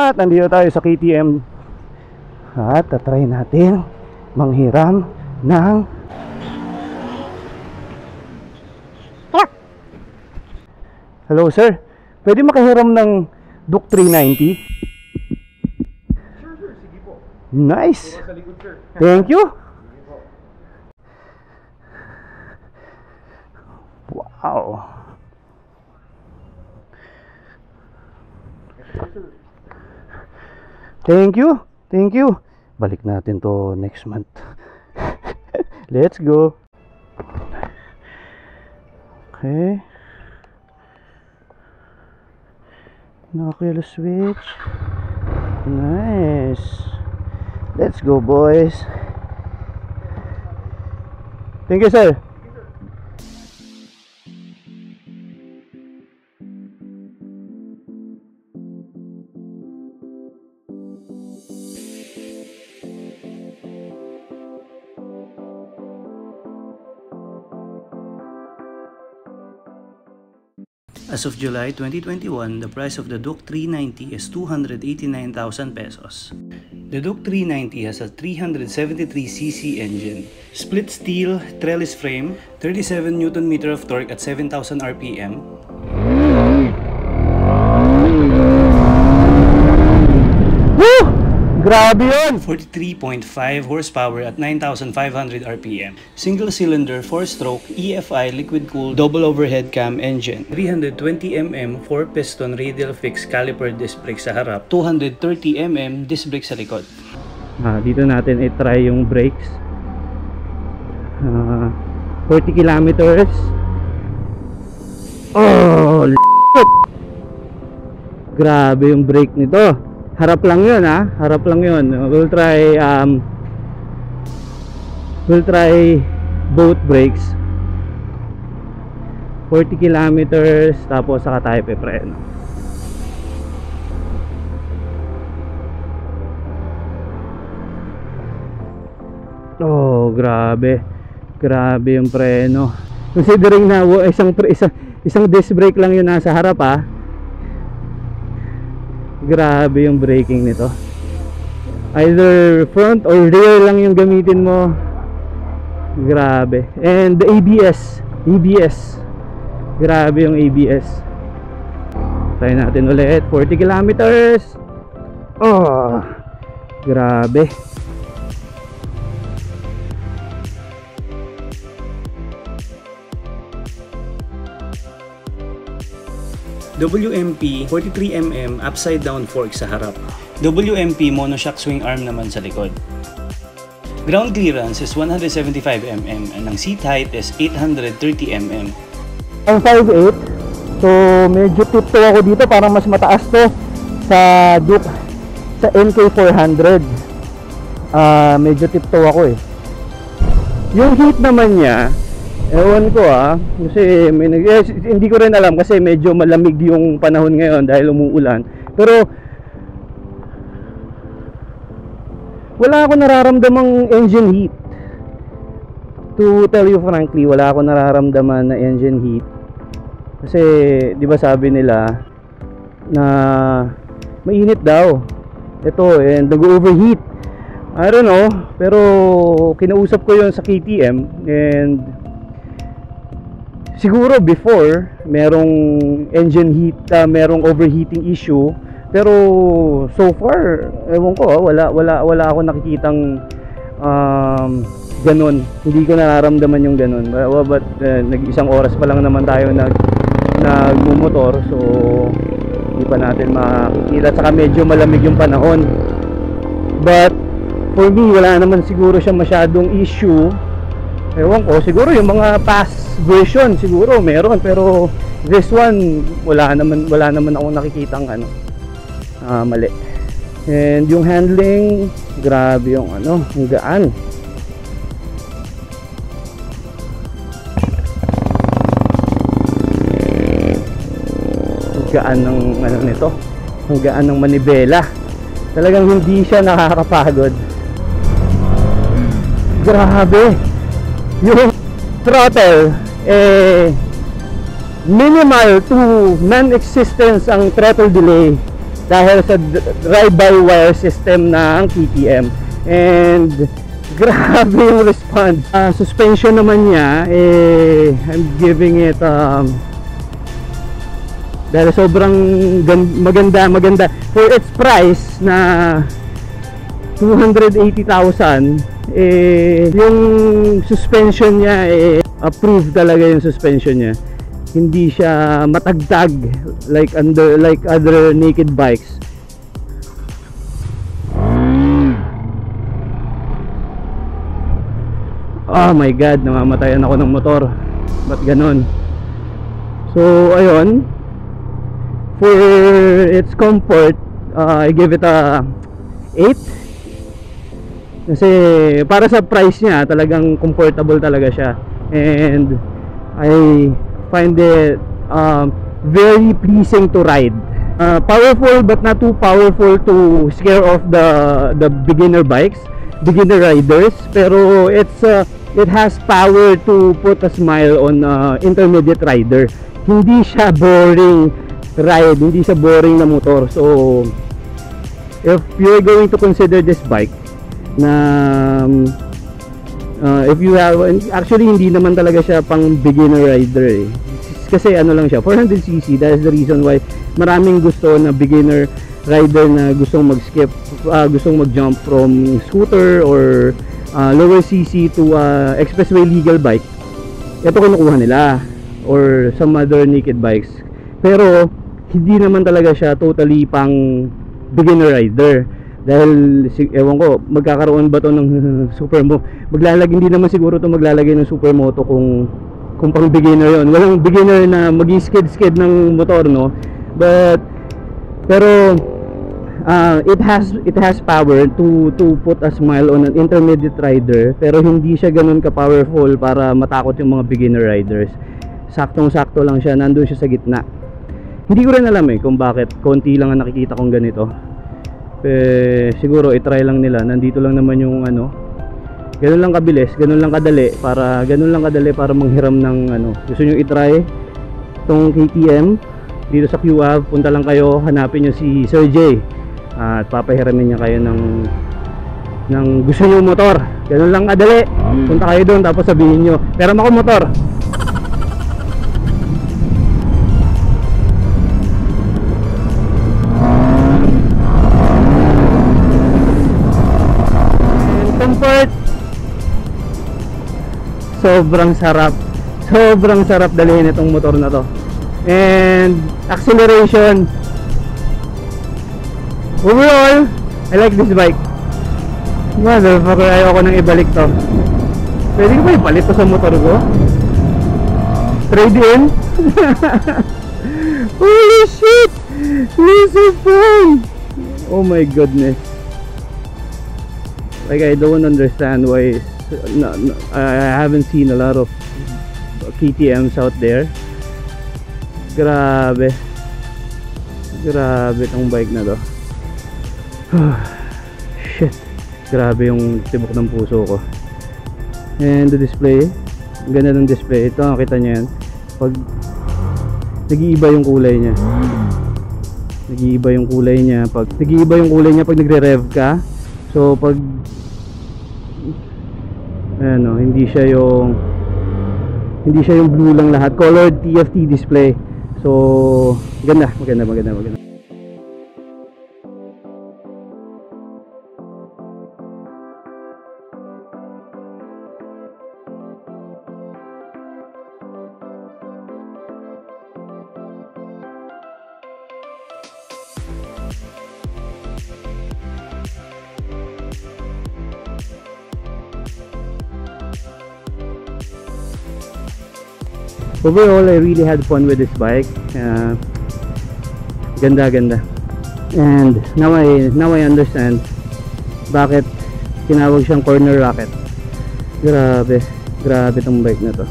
At nandito tayo sa KTM. At tatry natin manghiram ng Hello sir, pwede makahiram ng Duke 390? Sure, sige po. Nice. Sa likod, sir. Thank you. Wow. Thank you. Thank you. Balik natin to next month. Let's go. Okay. Naka-kill switch. Nice. Let's go, boys. Thank you, sir. As of July 2021, the price of the Duke 390 is 289,000 pesos. The Duke 390 has a 373cc engine, split steel trellis frame, 37 Nm of torque at 7,000 RPM. Woo! Grabe yun! 43.5 horsepower at 9,500 RPM. Single cylinder 4-stroke EFI liquid-cooled double overhead cam engine. 320mm 4-piston radial fixed caliper disc brake sa harap. 230mm disc brake sa likod. Dito natin i-try yung brakes. 40 kilometers. Oh, grabe yung brake nito. Harap lang yun, harap lang yun. We'll try both brakes. 40 kilometers, tapos saka tayo pe-preno. Oh, grabe. Grabe yung preno. Considering na isang disc brake lang yun nasa harap, Grabe yung braking nito. Either front or rear lang yung gamitin mo. Grabe. And the ABS. Grabe yung ABS. Try natin ulit. 40 kilometers. Oh, grabe. WMP 43mm upside down fork sa harap. WMP monoshock swing arm naman sa likod. Ground clearance is 175mm and ang seat height is 830mm. I'm 5'8", so medyo tiptoe ako dito, parang mas mataas to sa Duke, sa NK400. Medyo tiptoe ako eh. Yung heat naman niya, ewan ko kasi hindi ko rin alam kasi medyo malamig yung panahon ngayon dahil umuulan. Pero wala ako nararamdamang engine heat. To tell you frankly, wala ako nararamdaman na engine heat. Kasi 'di ba sabi nila na mainit daw ito and nag-overheat. I don't know, pero kinausap ko 'yon sa KTM and siguro before merong engine heat, merong overheating issue, pero so far ewan ko, wala ako nakikitang ganun. Hindi ko nararamdaman yung ganun. But nag-isang oras pa lang naman tayo nagmumotor, so hindi pa natin makikita, saka medyo malamig yung panahon. But for me, wala naman siguro siya masyadong issue. Ewan ko, siguro yung mga past version siguro meron, pero this one wala naman ako nakikitang mali. And yung handling, grabe yung ang gaan. Ang gaan ng nito. Ang gaan ng manibela. Talagang hindi siya nakakapagod. Grabe. Yung throttle minimal to non-existence ang throttle delay. dahil sa ride-by-wire system ng KTM. And grabe yung response. Suspension naman niya, I'm giving it dahil sobrang maganda for its price na 280,000. Yung suspension niya, approved talaga yung suspension niya. Hindi siya matagtag like other naked bikes. Oh my god, namamatayan ako ng motor. Ba't ganon? So ayun, for its comfort, I give it a 8. Kasi para sa price niya, talagang comfortable talaga siya. And I find it very pleasing to ride. Powerful but not too powerful to scare off the beginner riders. Pero it has power to put a smile on intermediate rider. Hindi siya boring ride, hindi siya boring na motor. So if you're going to consider this bike, na if you have, actually hindi naman talaga siya pang beginner rider kasi ano lang siya, 400cc. that is the reason why maraming gusto na beginner rider na gustong mag-skip, gustong mag-jump from scooter or lower cc to expressway legal bike. Ito kinukuha nila, or some other naked bikes. Pero hindi naman talaga siya totally pang beginner rider. Dahil ewan ko, magkakaroon ba to ng supermoto? Hindi naman siguro to maglalagay ng supermoto kung pang beginner yon. Walang beginner na mag-skid ng motor, no? Pero it has power to put a smile on an intermediate rider, pero hindi siya ganoon ka powerful para matakot yung mga beginner riders. Saktong-sakto lang siya, nandun siya sa gitna. Hindi ko rin alam kung bakit konti lang ang nakikita kong ganito. Siguro i-try lang nila. Nandito lang naman yung ganun lang kabilis, ganun lang kadali para manghiram ng gusto nyo i-try tong KTM dito sa QAV. Punta lang kayo, hanapin nyo si Sir J at papahiramin niya kayo ng gusto nyo motor. Ganun lang kadali. Punta kayo doon, tapos sabihin nyo, "Meron ako motor." sobrang sarap dalhin itong motor na to. And acceleration, overall I like this bike. Motherfucker, ayoko nang ibalik to. Pwede ko ba ipalit to sa motor ko? Trade in? Holy shit, this is fun. Oh my goodness. Like, I don't understand why I haven't seen a lot of KTMs out there. Grabe tong bike na to. Shit, grabe yung tibok ng puso ko. And the display, ang ganda ng display. Ito, nakita nyo yan, pag nag-iiba yung kulay niya. Nag-iiba yung kulay niya pag nagre-rev ka. So pag hindi siya yung blue lang lahat, colored TFT display. So maganda. Overall, I really had fun with this bike. Ganda. And now I understand bakit tinawag siyang corner rocket. Grabe tong bike na to.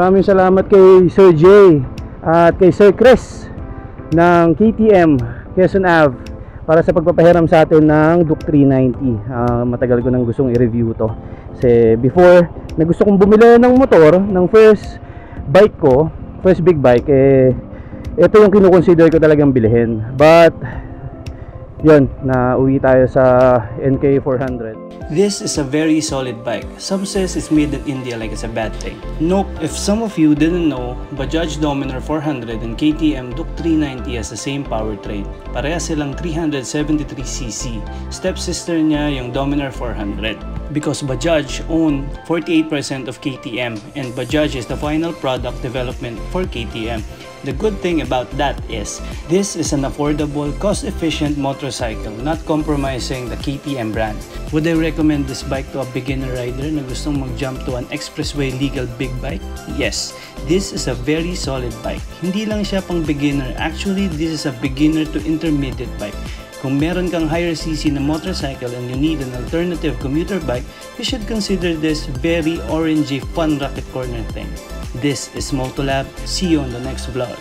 Maraming salamat kay Sir Jay at kay Sir Chris ng KTM Quezon Ave para sa pagpapahiram sa atin ng Duke 390. Matagal ko nang gustong i-review to kasi before na gusto kong bumili ng motor, ng first bike ko, first big bike, ito yung kinukonsider ko talagang bilhin. But yun, nauwi tayo sa NK 400. This is a very solid bike. Some says it's made in India like it's a bad thing. Nope, if some of you didn't know, Bajaj Dominar 400 and KTM Duke 390 has the same powertrain. Pareha silang 373cc. Stepsister niya yung Dominar 400. Because Bajaj own 48% of KTM and Bajaj is the final product development for KTM. The good thing about that is, this is an affordable, cost-efficient motorcycle, not compromising the KTM brand. Would I recommend this bike to a beginner rider na gustong mag-jump to an expressway legal big bike? Yes, this is a very solid bike. Hindi lang siya pang beginner, actually this is a beginner to intermediate bike. Kung meron kang higher cc na motorcycle and you need an alternative commuter bike, you should consider this very orangey fun rocket corner thing. This is Motolab. See you on the next vlog.